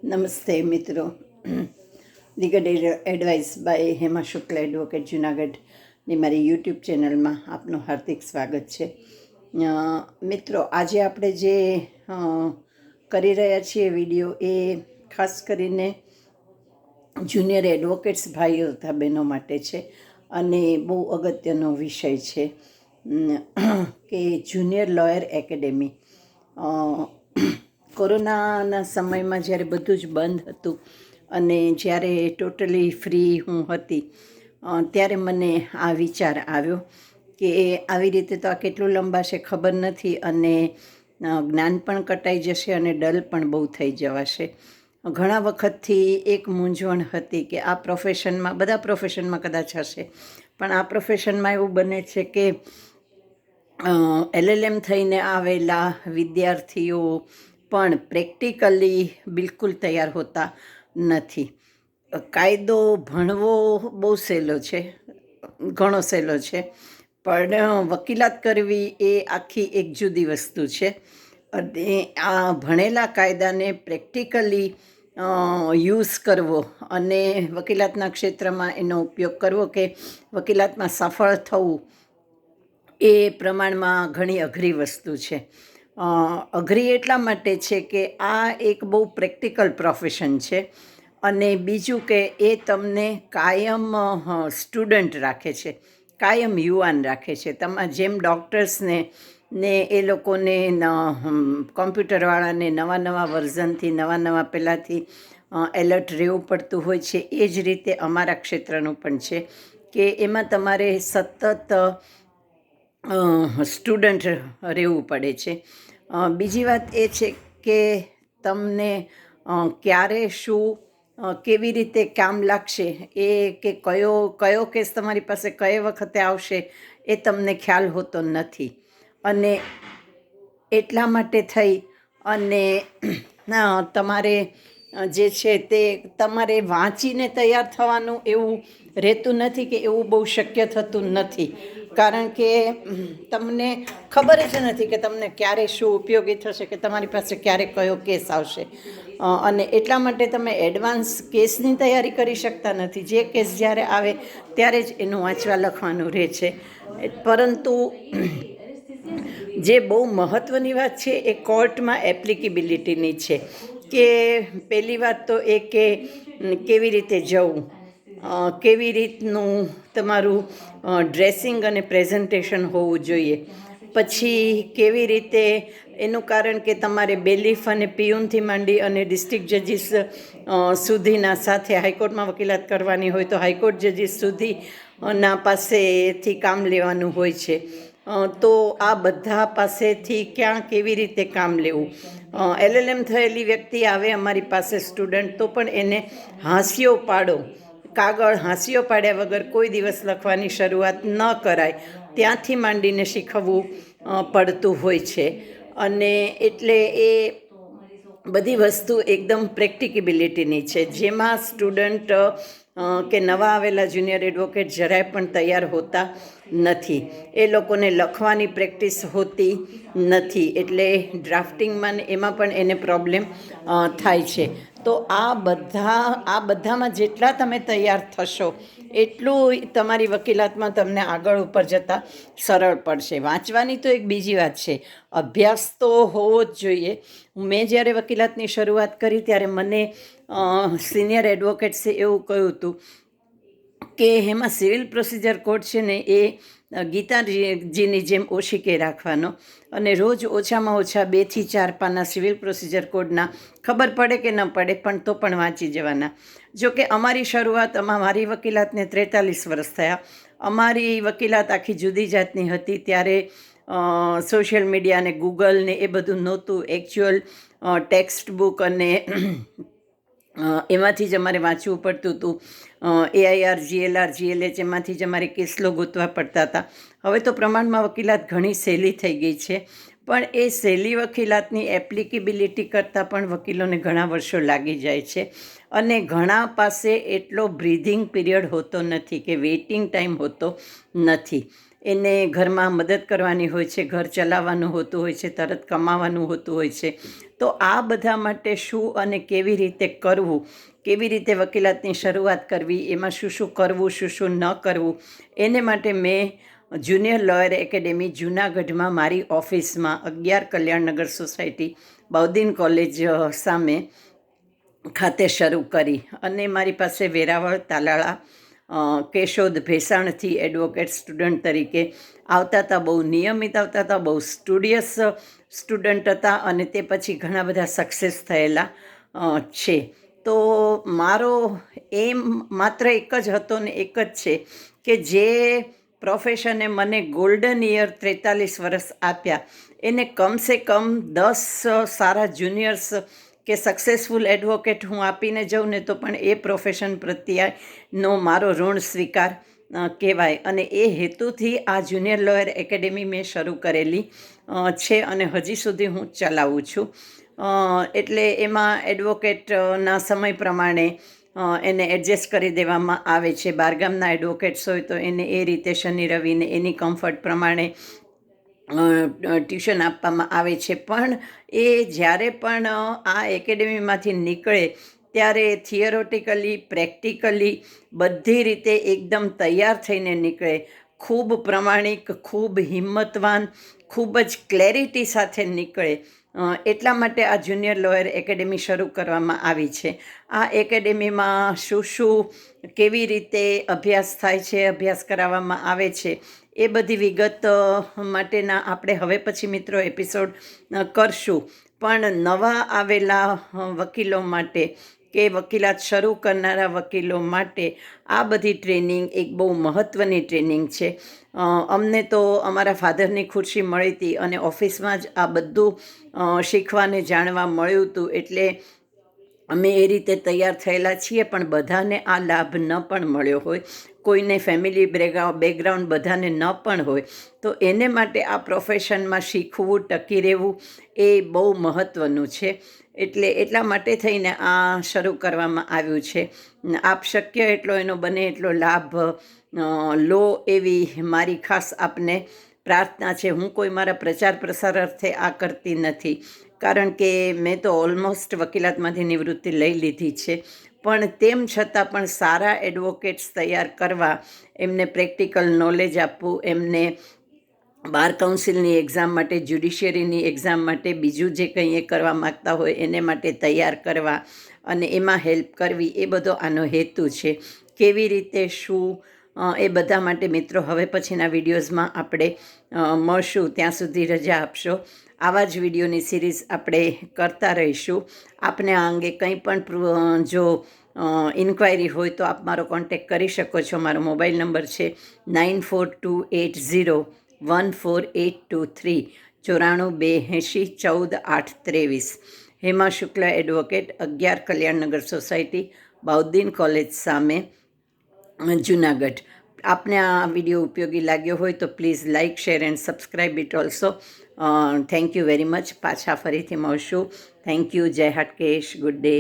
નમસ્તે મિત્રો. Legal advice by Hema Shukla advocate જુનાગઢની મારી યુટ્યુબ ચેનલમાં આપનું હાર્દિક સ્વાગત છે. મિત્રો, આજે આપણે જે કરી રહ્યા છીએ વિડીયો એ ખાસ કરીને જુનિયર એડવોકેટ્સ ભાઈઓ તથા બહેનો માટે છે અને બહુ અગત્યનો વિષય છે કે જુનિયર લોયર એકેડેમી. કોરોનાના સમયમાં જ્યારે બધું જ બંધ હતું અને જ્યારે ટોટલી ફ્રી હું હતી ત્યારે મને આ વિચાર આવ્યો કે આવી રીતે તો આ કેટલું લંબાશે ખબર નથી અને જ્ઞાન પણ કટાઈ જશે અને ડલ પણ બહુ થઈ જવાશે. ઘણા વખતથી એક મૂંઝવણ હતી કે આ પ્રોફેશનમાં, બધા પ્રોફેશનમાં કદાચ હશે, પણ આ પ્રોફેશનમાં એવું બને છે કે LLM થઈને આવેલા વિદ્યાર્થીઓ પણ પ્રેક્ટિકલી બિલકુલ તૈયાર હોતા નથી. કાયદો ભણવો બહુ સહેલો છે, ઘણો સહેલો છે, પણ વકીલાત કરવી એ આખી એક જુદી વસ્તુ છે. અને આ ભણેલા કાયદાને પ્રેક્ટિકલી યુઝ કરવો અને વકીલાતના ક્ષેત્રમાં એનો ઉપયોગ કરવો કે વકીલાતમાં સફળ થવું એ પ્રમાણમાં ઘણી અઘરી વસ્તુ છે. અઘરી એટલા માટે છે કે આ એક બહુ પ્રેક્ટિકલ પ્રોફેશન છે અને બીજું કે એ તમને કાયમ સ્ટુડન્ટ રાખે છે, કાયમ યુવાન રાખે છે. જેમ ડૉક્ટર્સને એ લોકોને કોમ્પ્યુટરવાળાને નવા વર્ઝનથી નવા પહેલાંથી એલર્ટ રહેવું પડતું હોય છે, એ જ રીતે અમારા ક્ષેત્રનું પણ છે કે એમાં તમારે સતત સ્ટુડન્ટ રહેવું પડે છે. બીજી વાત એ છે કે તમને ક્યારે શું કેવી રીતે કામ લાગશે એ કે કયો કેસ તમારી પાસે કઈ વખતે આવશે એ તમને ખ્યાલ હોતો નથી. અને એટલા માટે થઈ અને તમારે જે છે તે તમારે વાંચીને તૈયાર થવાનું એવું રહેતું નથી કે એવું બહુ શક્ય થતું નથી, કારણ કે તમને ખબર જ નથી કે તમને ક્યારે શું ઉપયોગી થશે, કે તમારી પાસે ક્યારે કયો કેસ આવશે. અને એટલા માટે તમે એડવાન્સ કેસની તૈયારી કરી શકતા નથી. જે કેસ જ્યારે આવે ત્યારે જ એનું વાંચવા લખવાનું રહે છે. પરંતુ જે બહુ મહત્ત્વની વાત છે એ કોર્ટમાં એપ્લિકેબિલિટીની છે કે પહેલી વાત તો એ કે કેવી રીતે જવું, કેવી રીતનું તમારું ડ્રેસિંગ અને પ્રેઝન્ટેશન હોવું જોઈએ, પછી કેવી રીતે એનું કારણ કે તમારે બેલીફ અને પિયુનથી માંડી અને ડિસ્ટ્રિક્ટ જજીસ સુધીના સાથે હાઈકોર્ટમાં વકીલાત કરવાની હોય તો હાઈકોર્ટ જજીસ સુધીના પાસેથી કામ લેવાનું હોય છે. તો આ બધા પાસેથી ક્યાં કેવી રીતે કામ લેવું. LLM થયેલી વ્યક્તિ આવે અમારી પાસે સ્ટુડન્ટ તો પણ એને હાંસિયો પાડો, કાગળ હાંસિયો પાડ્યા વગર કોઈ દિવસ લખવાની શરૂઆત ન કરાય ત્યાંથી માંડીને શીખવવું પડતું હોય છે. અને એટલે એ બધી વસ્તુ એકદમ પ્રેક્ટિકેબિલિટીની છે, જેમાં સ્ટુડન્ટ કે નવા આવેલા જુનિયર એડવોકેટ જરાય પણ તૈયાર હોતા નથી. એ લોકોને લખવાની પ્રેક્ટિસ હોતી નથી, એટલે ડ્રાફ્ટિંગમાં એમાં પણ એને પ્રોબ્લેમ થાય છે. તો આ બધામાં જેટલા તમે તૈયાર થશો એટલું તમારી વકીલાતમાં તમને આગળ ઉપર જતાં સરળ પડશે. વાંચવાની તો એક બીજી વાત છે, અભ્યાસ તો હોવો જ જોઈએ. મેં જ્યારે વકીલાતની શરૂઆત કરી ત્યારે મને સિનિયર એડવોકેટ્સે એવું કહ્યું હતું કે એમાં સિવિલ પ્રોસિજર કોડ છે ને એ ગીતાજીની જેમ ઓશિકે રાખવાનો અને રોજ ઓછામાં ઓછા 2 થી 4 પાના સિવિલ પ્રોસિજર કોડના ખબર પડે કે ન પડે પણ તો પણ વાંચી જવાના. જોકે અમારી શરૂઆત, મારી વકીલાતને 43 વર્ષ થયા. અમારી વકીલાત આખી જુદી જાતની હતી. ત્યારે સોશિયલ મીડિયા અને ગૂગલ ને એ બધું નહોતું. એકચ્યુઅલ ટેક્સ્ટ બુક અને એમાંથી જ અમારે વાંચવું પડતું હતું. AIR, GLR, GLH એમાંથી જ અમારે કેસલો ગોતવા પડતા હતા. હવે તો પ્રમાણમાં વકીલાત ઘણી સહેલી થઈ ગઈ છે, પણ એ સહેલી વકીલાતની એપ્લિકેબિલિટી કરતાં પણ વકીલોને ઘણા વર્ષો લાગી જાય છે અને ઘણા પાસે એટલો બ્રીધિંગ પીરિયડ હોતો નથી કે વેઇટિંગ ટાઈમ હોતો નથી. એને ઘરમાં મદદ કરવાની હોય છે, ઘર ચલાવવાનું હોતું હોય છે, તરત કમાવાનું હોતું હોય છે. તો આ બધા માટે શું અને કેવી રીતે કરવું, કેવી રીતે વકીલાતની શરૂઆત કરવી, એમાં શું શું કરવું, શું શું ન કરવું, એને માટે મેં જુનિયર લોયર એકેડેમી જૂનાગઢમાં મારી ઓફિસમાં 11 કલ્યાણનગર સોસાયટી બૌદ્દીન કોલેજ સામે ખાતે શરૂ કરી. અને મારી પાસે વેરાવળ, તાલાળા, કેશોદ, ભેસાણથી એડવોકેટ સ્ટુડન્ટ તરીકે આવતા હતા. બહુ નિયમિત આવતા હતા, બહુ સ્ટુડિયસ સ્ટુડન્ટ હતા અને તે પછી ઘણા બધા સક્સેસ થયેલા છે. તો મારો એમ માત્ર એક જ હતો ને એક જ છે કે જે પ્રોફેશને મને ગોલ્ડન યર 43 વર્ષ આપ્યા એને કમસે કમ 10 સારા જુનિયર્સ કે સક્સેસફુલ એડવોકેટ હું આપીને જાઉં ને તો પણ એ પ્રોફેશન પ્રત્યેનો મારો ઋણ સ્વીકાર કહેવાય. અને એ હેતુથી આ જુનિયર લોયર એકેડેમી મેં શરૂ કરેલી છે અને હજી સુધી હું ચલાવું છું. એટલે એમાં એડવોકેટના સમય પ્રમાણે એને એડજસ્ટ કરી દેવામાં આવે છે. બહારગામના એડવોકેટ્સ હોય તો એને એ રીતે શનિ રવિને એની કમ્ફર્ટ પ્રમાણે ટ્યુશન આપવામાં આવે છે. પણ એ જ્યારે પણ આ એકેડેમીમાંથી નીકળે ત્યારે થિયરોટિકલી, પ્રેક્ટિકલી બધી રીતે એકદમ તૈયાર થઈને નીકળે. ખૂબ પ્રમાણિક, ખૂબ હિંમતવાન, ખૂબ જ ક્લેરિટી સાથે નીકળે. એટલા માટે આ જુનિયર લોયર એકેડેમી શરૂ કરવામાં આવી છે. આ એકેડેમીમાં શું શું, કેવી રીતે અભ્યાસ થાય છે, અભ્યાસ કરાવવામાં આવે છે, એ બધી વિગત માટેના આપણે હવે પછી મિત્રો એપિસોડ કરશું. પણ નવા આવેલા વકીલો માટે કે વકીલાત શરૂ કરનારા વકીલો માટે આ બધી ટ્રેનિંગ એક બહુ મહત્ત્વની ટ્રેનિંગ છે. અમને તો અમારા ફાધરની ખુરશી મળી હતી અને ઓફિસમાં જ આ બધું શીખવાને જાણવા મળ્યું હતું. એટલે અમે એ રીતે તૈયાર થયેલા છીએ. પણ બધાને આ લાભ ન પણ મળ્યો હોય, કોઈને ફેમિલી બેકગ્રાઉન્ડ બધાને ન પણ હોય, તો એને માટે આ પ્રોફેશનમાં શીખવું, ટકી રહેવું એ બહુ મહત્ત્વનું છે. એટલે એટલા માટે થઈને આ શરૂ કરવામાં આવ્યું છે. આપ શક્ય એટલો એનો બને એટલો લાભ લો એવી મારી ખાસ આપને પ્રાર્થના છે. હું કોઈ મારા પ્રચાર પ્રસાર અર્થે આ કરતી નથી, કારણ કે મેં તો ઓલમોસ્ટ વકીલાતમાંથી નિવૃત્તિ લઈ લીધી છે. પણ તેમ છતાં પણ સારા એડવોકેટ્સ તૈયાર કરવા, એમને પ્રેક્ટિકલ નોલેજ આપવું, એમને બાર કાઉન્સિલની એક્ઝામ માટે, જ્યુડિશિયરીની એક્ઝામ માટે, બીજું જે કંઈ એ કરવા માગતા હોય એને માટે તૈયાર કરવા અને એમાં હેલ્પ કરવી, એ બધો આનો હેતુ છે. કેવી રીતે શું એ બધા માટે મિત્રો હવે પછીના વિડીયોઝમાં આપણે મળશું. ત્યાં સુધી રજા આપશો. આવા જ વિડીયોની સિરીઝ આપણે કરતા રહીશું. આપને આ અંગે કંઈ પણ જો ઇન્ક્વાયરી હોય તો આપ મારો કોન્ટેક્ટ કરી શકો છો. મારો મોબાઈલ નંબર છે 9428014823, 9428014823. હેમા શુક્લ એડવોકેટ, 11 કલ્યાણનગર સોસાયટી, બૌદ્દીન કોલેજ સામે, જુનાગઢ. આપને આ વિડીયો ઉપયોગી લાગ્યો હોય તો please like, share and subscribe it also. Thank you very much. પાછા ફરીથી મળશું. Thank you. જય હાટકેશ. Good day.